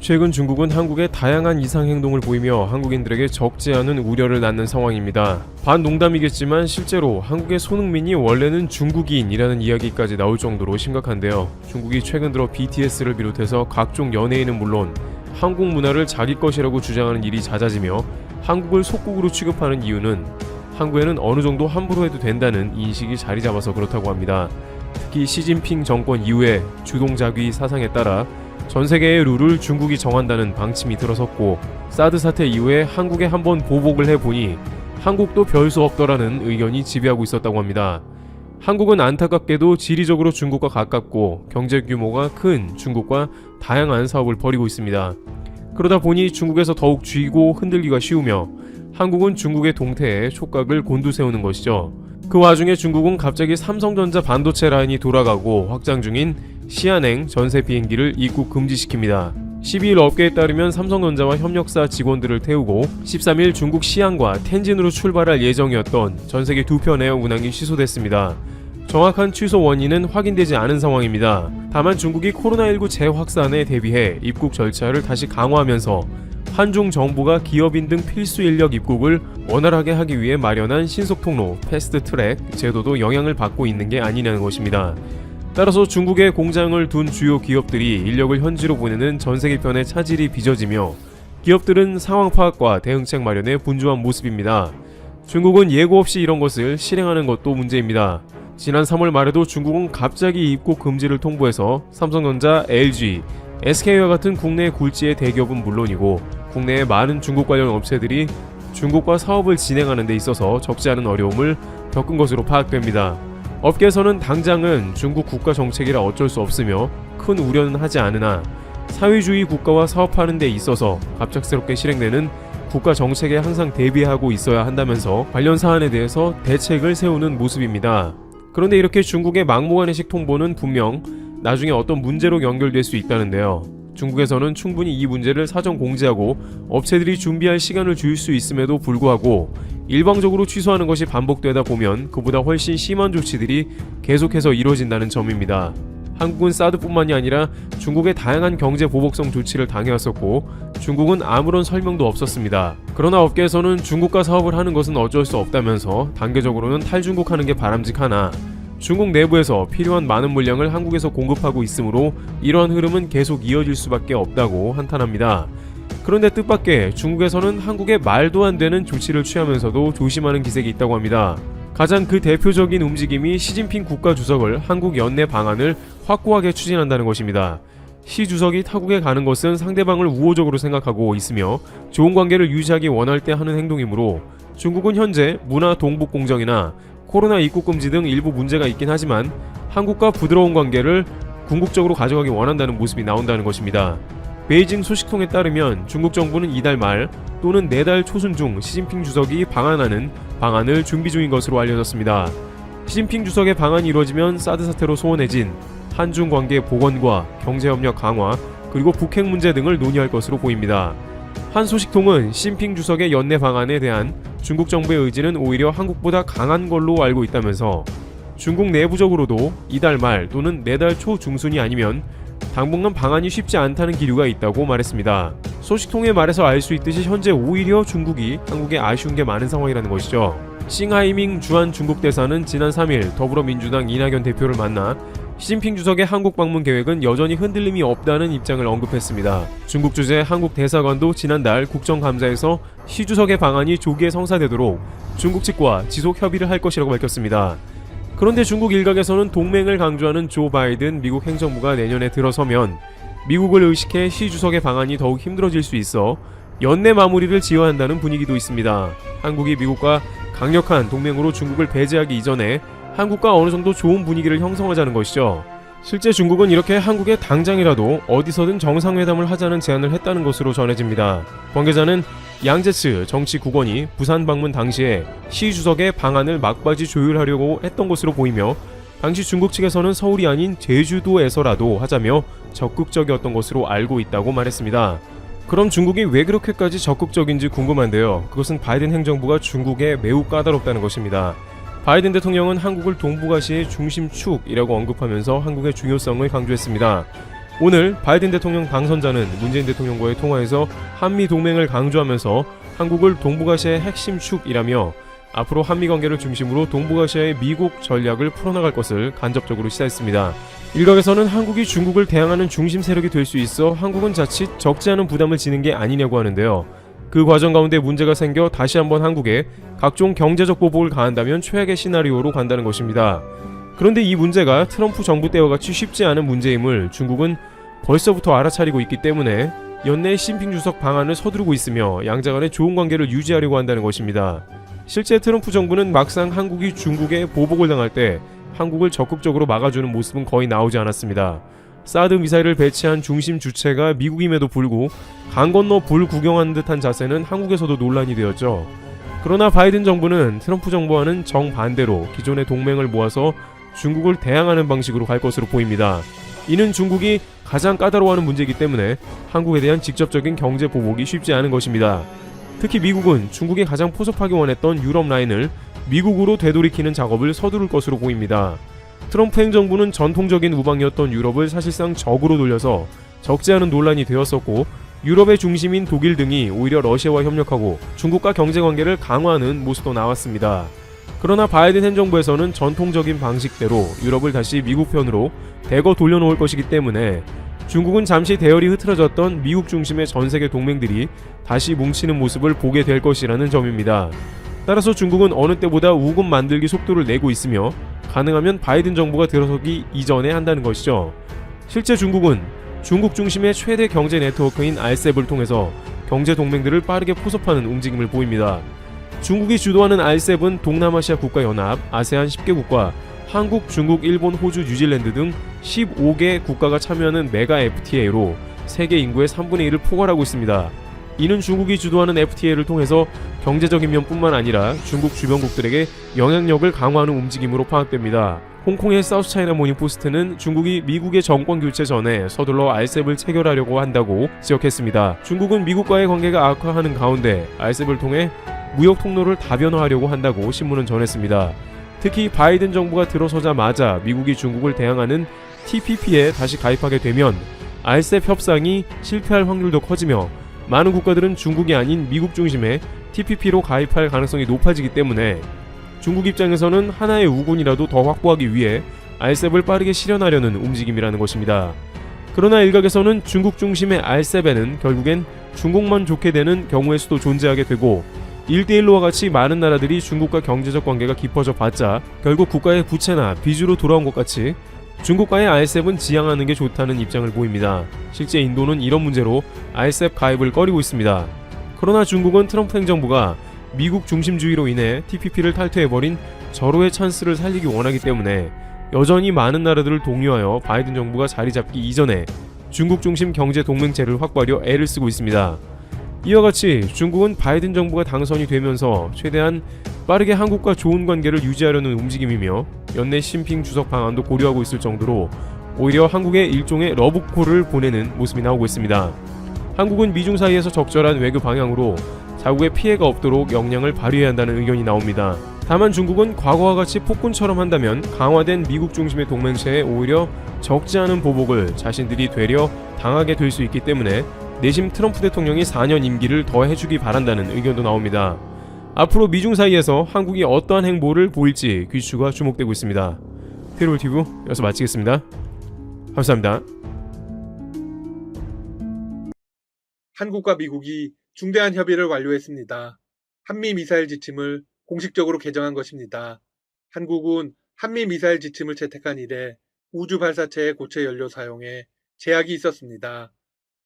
최근 중국은 한국의 다양한 이상 행동을 보이며 한국인들에게 적지 않은 우려를 낳는 상황입니다. 반농담이겠지만 실제로 한국의 손흥민이 원래는 중국인이라는 이야기까지 나올 정도로 심각한데요. 중국이 최근 들어 BTS를 비롯해서 각종 연예인은 물론 한국 문화를 자기 것이라고 주장하는 일이 잦아지며 한국을 속국으로 취급하는 이유는 한국에는 어느 정도 함부로 해도 된다는 인식이 자리 잡아서 그렇다고 합니다. 특히 시진핑 정권 이후에 주동자귀 사상에 따라 전 세계의 룰을 중국이 정한다는 방침이 들어섰고, 사드 사태 이후에 한국에 한번 보복을 해보니 한국도 별 수 없더라는 의견이 지배하고 있었다고 합니다. 한국은 안타깝게도 지리적으로 중국과 가깝고 경제 규모가 큰 중국과 다양한 사업을 벌이고 있습니다. 그러다 보니 중국에서 더욱 쥐고 흔들기가 쉬우며 한국은 중국의 동태에 촉각을 곤두세우는 것이죠. 그 와중에 중국은 갑자기 삼성전자 반도체 라인이 돌아가고 확장 중인 시안행 전세 비행기를 입국 금지시킵니다. 12일 업계에 따르면 삼성전자와 협력사 직원들을 태우고 13일 중국 시안과 텐진으로 출발할 예정이었던 전세계 2편 에어 운항이 취소됐습니다. 정확한 취소 원인은 확인되지 않은 상황입니다. 다만 중국이 코로나19 재확산에 대비해 입국 절차를 다시 강화하면서 한중 정부가 기업인 등 필수 인력 입국을 원활하게 하기 위해 마련한 신속통로 패스트트랙 제도도 영향을 받고 있는 게 아니냐는 것입니다. 따라서 중국에 공장을 둔 주요 기업들이 인력을 현지로 보내는 전세계편의 차질이 빚어지며 기업들은 상황 파악과 대응책 마련에 분주한 모습입니다. 중국은 예고 없이 이런 것을 실행하는 것도 문제입니다. 지난 3월 말에도 중국은 갑자기 입국 금지를 통보해서 삼성전자, LG, SK와 같은 국내 굴지의 대기업은 물론이고 국내의 많은 중국 관련 업체들이 중국과 사업을 진행하는 데 있어서 적지 않은 어려움을 겪은 것으로 파악됩니다. 업계에서는 당장은 중국 국가 정책이라 어쩔 수 없으며 큰 우려는 하지 않으나 사회주의 국가와 사업하는 데 있어서 갑작스럽게 실행되는 국가 정책에 항상 대비하고 있어야 한다면서 관련 사안에 대해서 대책을 세우는 모습입니다. 그런데 이렇게 중국의 막무가내식 통보는 분명 나중에 어떤 문제로 연결될 수 있다는데요. 중국에서는 충분히 이 문제를 사전 공지하고 업체들이 준비할 시간을 줄 수 있음에도 불구하고 일방적으로 취소하는 것이 반복되다 보면 그보다 훨씬 심한 조치들이 계속해서 이루어진다는 점입니다. 한국은 사드뿐만이 아니라 중국의 다양한 경제 보복성 조치를 당해왔었고 중국은 아무런 설명도 없었습니다. 그러나 업계에서는 중국과 사업을 하는 것은 어쩔 수 없다면서 단계적으로는 탈중국하는 게 바람직하나 중국 내부에서 필요한 많은 물량을 한국에서 공급하고 있으므로 이러한 흐름은 계속 이어질 수밖에 없다고 한탄합니다. 그런데 뜻밖의 중국에서는 한국에 말도 안 되는 조치를 취하면서도 조심하는 기색이 있다고 합니다. 가장 그 대표적인 움직임이 시진핑 국가주석을 한국 연내 방안을 확고하게 추진한다는 것입니다. 시 주석이 타국에 가는 것은 상대방을 우호적으로 생각하고 있으며 좋은 관계를 유지하기 원할 때 하는 행동이므로 중국은 현재 문화 동북 공정이나 코로나 입국 금지 등 일부 문제가 있긴 하지만 한국과 부드러운 관계를 궁극적으로 가져가기 원한다는 모습이 나온다는 것입니다. 베이징 소식통에 따르면 중국 정부는 이달 말 또는 내달 초순 중 시진핑 주석이 방한하는 방안을 준비 중인 것으로 알려졌습니다. 시진핑 주석의 방안이 이루어지면 사드 사태로 소원해진 한중 관계 복원과 경제협력 강화 그리고 북핵 문제 등을 논의할 것으로 보입니다. 한 소식통은 시진핑 주석의 연내 방안에 대한 중국 정부의 의지는 오히려 한국보다 강한 걸로 알고 있다면서 중국 내부적으로도 이달 말 또는 내달 초 중순이 아니면 당분간 방안이 쉽지 않다는 기류가 있다고 말했습니다. 소식통의 말에서 알 수 있듯이 현재 오히려 중국이 한국에 아쉬운 게 많은 상황이라는 것이죠. 싱하이밍 주한 중국 대사는 지난 3일 더불어민주당 이낙연 대표를 만나 시진핑 주석의 한국 방문 계획은 여전히 흔들림이 없다는 입장을 언급했습니다. 중국 주재 한국 대사관도 지난달 국정감사에서 시 주석의 방안이 조기에 성사되도록 중국 측과 지속 협의를 할 것이라고 밝혔습니다. 그런데 중국 일각에서는 동맹을 강조하는 조 바이든 미국 행정부가 내년에 들어서면 미국을 의식해 시 주석의 방안이 더욱 힘들어질 수 있어 연내 마무리를 지어야 한다는 분위기도 있습니다. 한국이 미국과 강력한 동맹으로 중국을 배제하기 이전에 한국과 어느 정도 좋은 분위기를 형성하자는 것이죠. 실제 중국은 이렇게 한국에 당장이라도 어디서든 정상회담을 하자는 제안을 했다는 것으로 전해집니다. 관계자는 양제츠 정치국원이 부산 방문 당시에 시 주석의 방안을 막바지 조율하려고 했던 것으로 보이며 당시 중국 측에서는 서울이 아닌 제주도에서라도 하자며 적극적이었던 것으로 알고 있다고 말했습니다. 그럼 중국이 왜 그렇게까지 적극적인지 궁금한데요. 그것은 바이든 행정부가 중국에 매우 까다롭다는 것입니다. 바이든 대통령은 한국을 동북아시아의 중심축이라고 언급하면서 한국의 중요성을 강조했습니다. 오늘 바이든 대통령 당선자는 문재인 대통령과의 통화에서 한미 동맹을 강조하면서 한국을 동북아시아의 핵심 축이라며 앞으로 한미 관계를 중심으로 동북아시아의 미국 전략을 풀어나갈 것을 간접적으로 시사했습니다. 일각에서는 한국이 중국을 대항하는 중심 세력이 될 수 있어 한국은 자칫 적지 않은 부담을 지는 게 아니냐고 하는데요. 그 과정 가운데 문제가 생겨 다시 한번 한국에 각종 경제적 보복을 가한다면 최악의 시나리오로 간다는 것입니다. 그런데 이 문제가 트럼프 정부 때와 같이 쉽지 않은 문제임을 중국은 벌써부터 알아차리고 있기 때문에 연내 시진핑 주석 방안을 서두르고 있으며 양자 간의 좋은 관계를 유지하려고 한다는 것입니다. 실제 트럼프 정부는 막상 한국이 중국에 보복을 당할 때 한국을 적극적으로 막아주는 모습은 거의 나오지 않았습니다. 사드 미사일을 배치한 중심 주체가 미국임에도 불구 강 건너 불 구경하는 듯한 자세는 한국에서도 논란이 되었죠. 그러나 바이든 정부는 트럼프 정부와는 정반대로 기존의 동맹을 모아서 중국을 대항하는 방식으로 갈 것으로 보입니다. 이는 중국이 가장 까다로워하는 문제이기 때문에 한국에 대한 직접적인 경제 보복이 쉽지 않은 것입니다. 특히 미국은 중국이 가장 포섭하기 원했던 유럽 라인을 미국으로 되돌이키는 작업을 서두를 것으로 보입니다. 트럼프 행정부는 전통적인 우방이었던 유럽을 사실상 적으로 돌려서 적지 않은 논란이 되었었고 유럽의 중심인 독일 등이 오히려 러시아와 협력하고 중국과 경제관계를 강화하는 모습도 나왔습니다. 그러나 바이든 행정부에서는 전통적인 방식대로 유럽을 다시 미국 편으로 대거 돌려놓을 것이기 때문에 중국은 잠시 대열이 흐트러졌던 미국 중심의 전세계 동맹들이 다시 뭉치는 모습을 보게 될 것이라는 점입니다. 따라서 중국은 어느 때보다 우금 만들기 속도를 내고 있으며 가능하면 바이든 정부가 들어서기 이전에 한다는 것이죠. 실제 중국은 중국 중심의 최대 경제 네트워크인 RCEP을 통해서 경제 동맹들을 빠르게 포섭하는 움직임을 보입니다. 중국이 주도하는 RCEP은 동남아시아 국가연합, 아세안 10개국과 한국, 중국, 일본, 호주, 뉴질랜드 등 15개 국가가 참여하는 메가 FTA로 세계 인구의 3분의 1을 포괄하고 있습니다. 이는 중국이 주도하는 FTA를 통해서 경제적인 면뿐만 아니라 중국 주변국들에게 영향력을 강화하는 움직임으로 파악됩니다. 홍콩의 사우스차이나 모닝포스트는 중국이 미국의 정권 교체 전에 서둘러 RCEP을 체결하려고 한다고 지적했습니다. 중국은 미국과의 관계가 악화하는 가운데 RCEP을 통해 무역 통로를 다변화하려고 한다고 신문은 전했습니다. 특히 바이든 정부가 들어서자마자 미국이 중국을 대항하는 TPP에 다시 가입하게 되면 RCEP 협상이 실패할 확률도 커지며 많은 국가들은 중국이 아닌 미국 중심의 TPP로 가입할 가능성이 높아지기 때문에 중국 입장에서는 하나의 우군이라도 더 확보하기 위해 RCEP을 빠르게 실현하려는 움직임이라는 것입니다. 그러나 일각에서는 중국 중심의 RCEP에는 결국엔 중국만 좋게 되는 경우의 수도 존재하게 되고 1대1로와 같이 많은 나라들이 중국과 경제적 관계가 깊어져 봤자 결국 국가의 부채나 빚으로 돌아온 것 같이 중국과의 RCEP은 지양하는 게 좋다는 입장을 보입니다. 실제 인도는 이런 문제로 RCEP 가입을 꺼리고 있습니다. 그러나 중국은 트럼프 행정부가 미국 중심주의로 인해 TPP를 탈퇴해버린 절호의 찬스를 살리기 원하기 때문에 여전히 많은 나라들을 독려하여 바이든 정부가 자리 잡기 이전에 중국 중심 경제 동맹체를 확보하려 애를 쓰고 있습니다. 이와 같이 중국은 바이든 정부가 당선이 되면서 최대한 빠르게 한국과 좋은 관계를 유지하려는 움직임이며 연내 시진핑 주석 방안도 고려하고 있을 정도로 오히려 한국에 일종의 러브콜을 보내는 모습이 나오고 있습니다. 한국은 미중 사이에서 적절한 외교 방향으로 자국에 피해가 없도록 역량을 발휘해야 한다는 의견이 나옵니다. 다만 중국은 과거와 같이 폭군처럼 한다면 강화된 미국 중심의 동맹체에 오히려 적지 않은 보복을 자신들이 되려 당하게 될 수 있기 때문에 내심 트럼프 대통령이 4년 임기를 더 해주기 바란다는 의견도 나옵니다. 앞으로 미중 사이에서 한국이 어떠한 행보를 보일지 귀추가 주목되고 있습니다. 테롤티브 여기서 마치겠습니다. 감사합니다. 한국과 미국이 중대한 협의를 완료했습니다. 한미 미사일 지침을 공식적으로 개정한 것입니다. 한국은 한미 미사일 지침을 채택한 이래 우주 발사체의 고체 연료 사용에 제약이 있었습니다.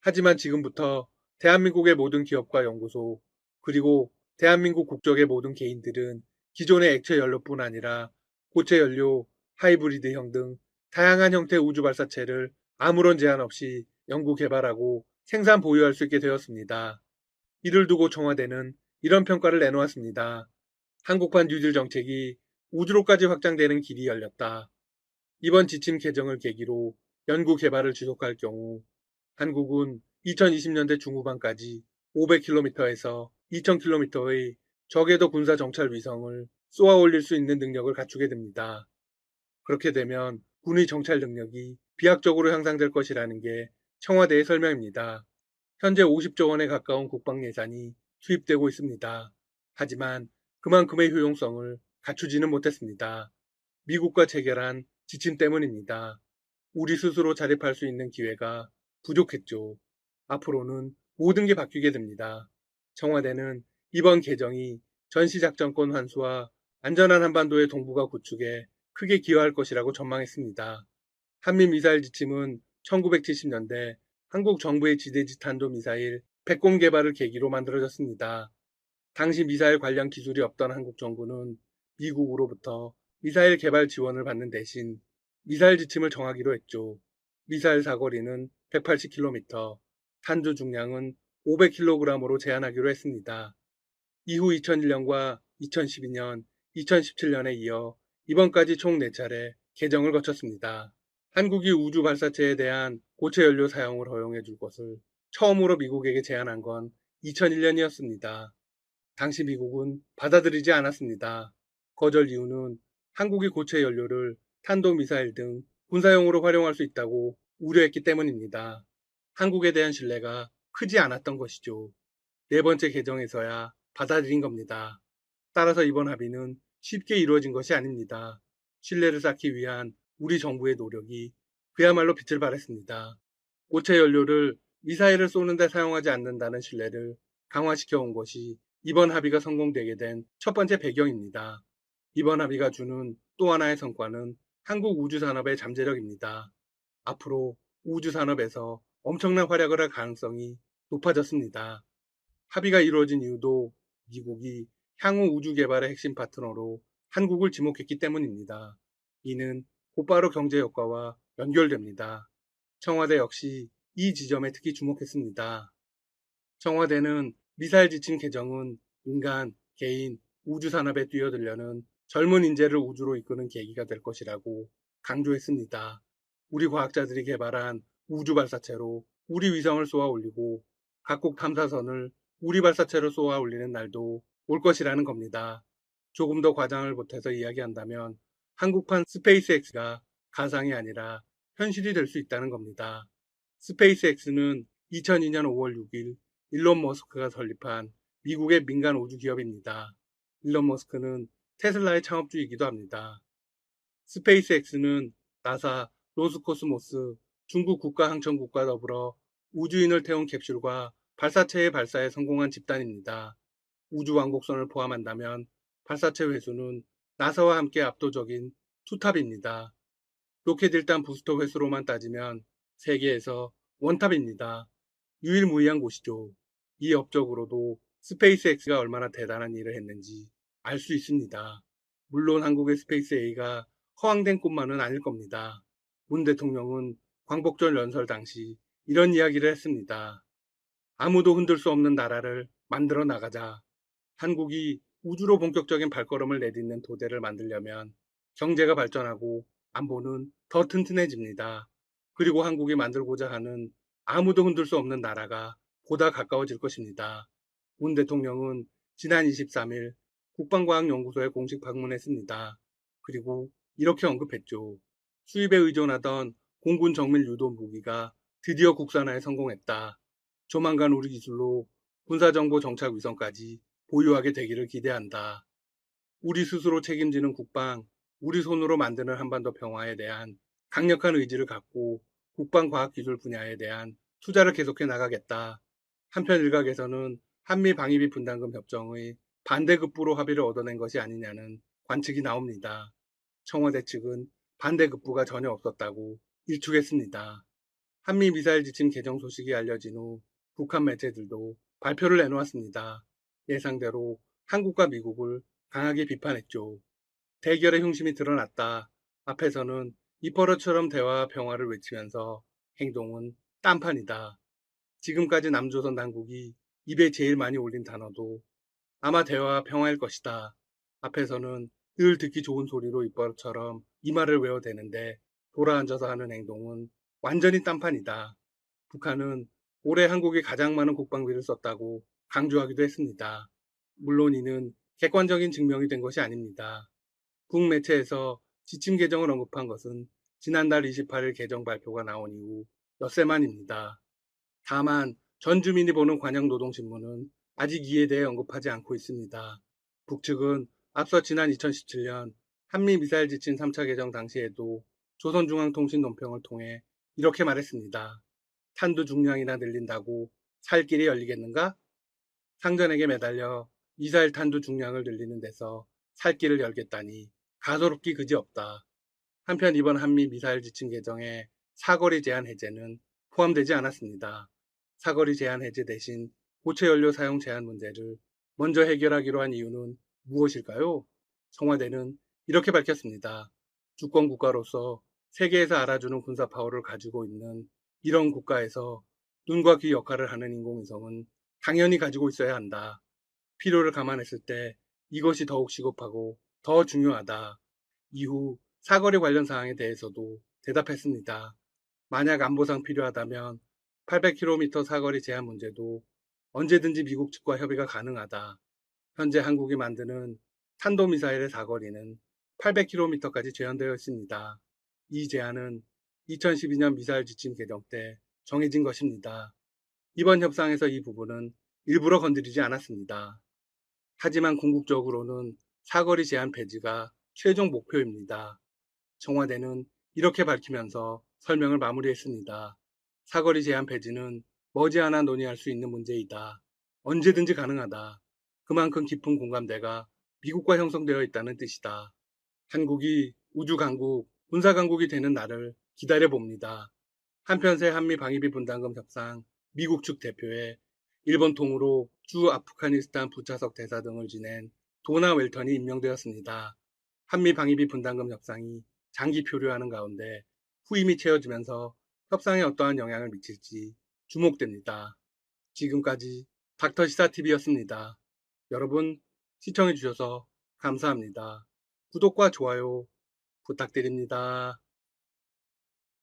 하지만 지금부터 대한민국의 모든 기업과 연구소, 그리고 대한민국 국적의 모든 개인들은 기존의 액체 연료뿐 아니라 고체 연료, 하이브리드형 등 다양한 형태의 우주 발사체를 아무런 제한 없이 연구 개발하고 생산 보유할 수 있게 되었습니다. 이를 두고 청와대는 이런 평가를 내놓았습니다. 한국판 뉴딜 정책이 우주로까지 확장되는 길이 열렸다. 이번 지침 개정을 계기로 연구 개발을 지속할 경우 한국은 2020년대 중후반까지 500km에서 2000km의 저궤도 군사 정찰 위성을 쏘아 올릴 수 있는 능력을 갖추게 됩니다. 그렇게 되면 군의 정찰 능력이 비약적으로 향상될 것이라는 게 청와대의 설명입니다. 현재 50조 원에 가까운 국방 예산이 투입되고 있습니다. 하지만 그만큼의 효용성을 갖추지는 못했습니다. 미국과 체결한 지침 때문입니다. 우리 스스로 자립할 수 있는 기회가 부족했죠. 앞으로는 모든 게 바뀌게 됩니다. 청와대는 이번 개정이 전시작전권 환수와 안전한 한반도의 동북아 구축에 크게 기여할 것이라고 전망했습니다. 한미미사일 지침은 1970년대 한국 정부의 지대지 탄도미사일 백곰 개발을 계기로 만들어졌습니다. 당시 미사일 관련 기술이 없던 한국 정부는 미국으로부터 미사일 개발 지원을 받는 대신 미사일 지침을 정하기로 했죠. 미사일 사거리는 180km, 탄두 중량은 500kg으로 제한하기로 했습니다. 이후 2001년과 2012년, 2017년에 이어 이번까지 총 4차례 개정을 거쳤습니다. 한국이 우주 발사체에 대한 고체 연료 사용을 허용해 줄 것을 처음으로 미국에게 제안한 건 2001년이었습니다. 당시 미국은 받아들이지 않았습니다. 거절 이유는 한국이 고체 연료를 탄도미사일 등 군사용으로 활용할 수 있다고 우려했기 때문입니다. 한국에 대한 신뢰가 크지 않았던 것이죠. 네 번째 개정에서야 받아들인 겁니다. 따라서 이번 합의는 쉽게 이루어진 것이 아닙니다. 신뢰를 쌓기 위한 우리 정부의 노력이 그야말로 빛을 발했습니다. 고체 연료를 미사일을 쏘는데 사용하지 않는다는 신뢰를 강화시켜 온 것이 이번 합의가 성공되게 된 첫 번째 배경입니다. 이번 합의가 주는 또 하나의 성과는 한국 우주산업의 잠재력입니다. 앞으로 우주산업에서 엄청난 활약을 할 가능성이 높아졌습니다. 합의가 이루어진 이유도 미국이 향후 우주 개발의 핵심 파트너로 한국을 지목했기 때문입니다. 이는 곧바로 경제 효과와 연결됩니다. 청와대 역시 이 지점에 특히 주목했습니다. 청와대는 미사일 지침 개정은 인간, 개인, 우주 산업에 뛰어들려는 젊은 인재를 우주로 이끄는 계기가 될 것이라고 강조했습니다. 우리 과학자들이 개발한 우주 발사체로 우리 위성을 쏘아 올리고 각국 탐사선을 우리 발사체로 쏘아 올리는 날도 올 것이라는 겁니다. 조금 더 과장을 보태서 이야기한다면 한국판 스페이스X가 가상이 아니라 현실이 될 수 있다는 겁니다. 스페이스X는 2002년 5월 6일 일론 머스크가 설립한 미국의 민간 우주 기업입니다. 일론 머스크는 테슬라의 창업주이기도 합니다. 스페이스X는 나사, 로스코스모스, 중국 국가항천국과 더불어 우주인을 태운 캡슐과 발사체의 발사에 성공한 집단입니다. 우주 왕복선을 포함한다면 발사체 회수는 나사와 함께 압도적인 투탑입니다. 로켓 1단 부스터 회수로만 따지면 세계에서 원탑입니다. 유일무이한 곳이죠. 이 업적으로도 스페이스X가 얼마나 대단한 일을 했는지 알 수 있습니다. 물론 한국의 스페이스 A가 허황된 꿈만은 아닐 겁니다. 문 대통령은 광복절 연설 당시 이런 이야기를 했습니다. 아무도 흔들 수 없는 나라를 만들어 나가자. 한국이 우주로 본격적인 발걸음을 내딛는 토대를 만들려면 경제가 발전하고 안보는 더 튼튼해집니다. 그리고 한국이 만들고자 하는 아무도 흔들 수 없는 나라가 보다 가까워질 것입니다. 문 대통령은 지난 23일 국방과학연구소에 공식 방문했습니다. 그리고 이렇게 언급했죠. 수입에 의존하던 공군 정밀 유도 무기가 드디어 국산화에 성공했다. 조만간 우리 기술로 군사정보 정착 위성까지 보유하게 되기를 기대한다. 우리 스스로 책임지는 국방, 우리 손으로 만드는 한반도 평화에 대한 강력한 의지를 갖고 국방과학기술 분야에 대한 투자를 계속해 나가겠다. 한편 일각에서는 한미 방위비 분담금 협정의 반대급부로 합의를 얻어낸 것이 아니냐는 관측이 나옵니다. 청와대 측은 반대급부가 전혀 없었다고 일축했습니다. 한미 미사일 지침 개정 소식이 알려진 후 북한 매체들도 발표를 내놓았습니다. 예상대로 한국과 미국을 강하게 비판했죠. 대결의 흉심이 드러났다. 앞에서는 입버릇처럼 대화와 평화를 외치면서 행동은 딴판이다. 지금까지 남조선 당국이 입에 제일 많이 올린 단어도 아마 대화와 평화일 것이다. 앞에서는 늘 듣기 좋은 소리로 입버릇처럼 이 말을 외워대는데 돌아앉아서 하는 행동은 완전히 딴판이다. 북한은 올해 한국이 가장 많은 국방비를 썼다고 강조하기도 했습니다. 물론 이는 객관적인 증명이 된 것이 아닙니다. 북매체에서 지침 개정을 언급한 것은 지난달 28일 개정 발표가 나온 이후 엿새 만입니다. 다만 전 주민이 보는 관영노동신문은 아직 이에 대해 언급하지 않고 있습니다. 북측은 앞서 지난 2017년 한미미사일 지침 3차 개정 당시에도 조선중앙통신 논평을 통해 이렇게 말했습니다. 탄두 중량이나 늘린다고 살 길이 열리겠는가? 상전에게 매달려 미사일 탄두 중량을 늘리는 데서 살 길을 열겠다니 가소롭기 그지없다. 한편 이번 한미 미사일 지침 개정에 사거리 제한 해제는 포함되지 않았습니다. 사거리 제한 해제 대신 고체 연료 사용 제한 문제를 먼저 해결하기로 한 이유는 무엇일까요? 청와대는 이렇게 밝혔습니다. 주권 국가로서 세계에서 알아주는 군사 파워를 가지고 있는 이런 국가에서 눈과 귀 역할을 하는 인공위성은 당연히 가지고 있어야 한다. 필요를 감안했을 때 이것이 더욱 시급하고 더 중요하다. 이후 사거리 관련 사항에 대해서도 대답했습니다. 만약 안보상 필요하다면 800km 사거리 제한 문제도 언제든지 미국 측과 협의가 가능하다. 현재 한국이 만드는 탄도미사일의 사거리는 800km까지 제한되어 있습니다. 이 제한은 2012년 미사일 지침 개정 때 정해진 것입니다. 이번 협상에서 이 부분은 일부러 건드리지 않았습니다. 하지만 궁극적으로는 사거리 제한 폐지가 최종 목표입니다. 청와대는 이렇게 밝히면서 설명을 마무리했습니다. 사거리 제한 폐지는 머지않아 논의할 수 있는 문제이다. 언제든지 가능하다. 그만큼 깊은 공감대가 미국과 형성되어 있다는 뜻이다. 한국이 우주강국, 군사강국이 되는 날을 기다려봅니다. 한편 새 한미 방위비 분담금 협상 미국 측 대표에 일본 통으로 주 아프가니스탄 부차석 대사 등을 지낸 도나 웰턴이 임명되었습니다. 한미 방위비 분담금 협상이 장기 표류하는 가운데 후임이 채워지면서 협상에 어떠한 영향을 미칠지 주목됩니다. 지금까지 닥터시사TV였습니다. 여러분 시청해주셔서 감사합니다. 구독과 좋아요 부탁드립니다.